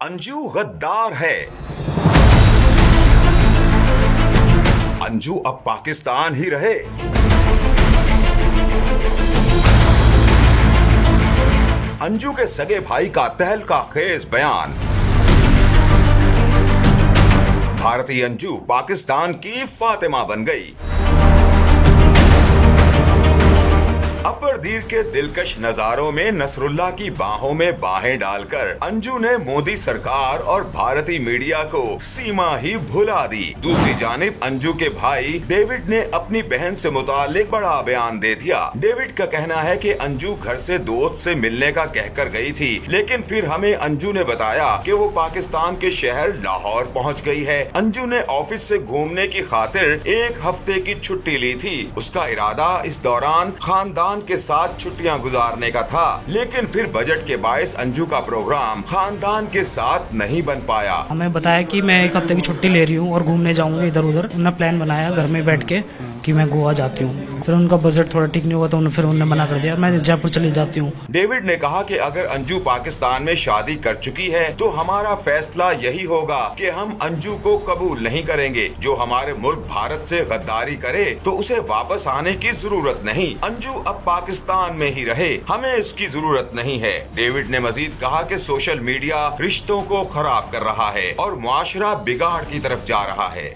अंजू गद्दार है। अंजू अब पाकिस्तान ही रहे। अंजू के सगे भाई का तहलका खेज बयान। भारतीय अंजू पाकिस्तान की फातिमा बन गई। अपर-दीर के दिलकश नजारों में नसरुल्लाह की बाहों में बाहें डालकर अंजू ने मोदी सरकार और भारतीय मीडिया को सीमा ही भुला दी। दूसरी जानिब अंजू के भाई डेविड ने अपनी बहन से मुतालिक बड़ा बयान दे दिया। डेविड का कहना है कि अंजू घर से दोस्त से मिलने का कहकर गई थी, लेकिन फिर हमें अंजू ने बताया कि वो पाकिस्तान के शहर लाहौर पहुंच गई है। अंजू ने ऑफिस से घूमने की खातिर 1 हफ्ते की छुट्टी ली थी। उसका इरादा इस दौरान खानदान के साथ छुट्टियां गुजारने का था, लेकिन फिर बजट के बायस अंजू का प्रोग्राम खानदान के साथ नहीं बन पाया। हमें बताया कि मैं 1 हफ्ते की छुट्टी ले रही हूँ और घूमने जाऊंगा इधर उधर। उन्होंने प्लान बनाया घर में बैठ के कि मैं गोवा जाती हूँ। फिर उनका बजट थोड़ा ठीक नहीं हुआ तो फिर उन्होंने मना कर दिया, मैं जयपुर चली जाती हूँ। डेविड ने कहा कि अगर अंजू पाकिस्तान में शादी कर चुकी है तो हमारा फैसला यही होगा कि हम अंजू को कबूल नहीं करेंगे। जो हमारे मुल्क भारत से गद्दारी करे तो उसे वापस आने की जरूरत नहीं। अंजू अब पाकिस्तान में ही रहे, हमें इसकी जरूरत नहीं है। डेविड ने मजीद कहा कि सोशल मीडिया रिश्तों को खराब कर रहा है और मुआशरा बिगाड़ की तरफ जा रहा है।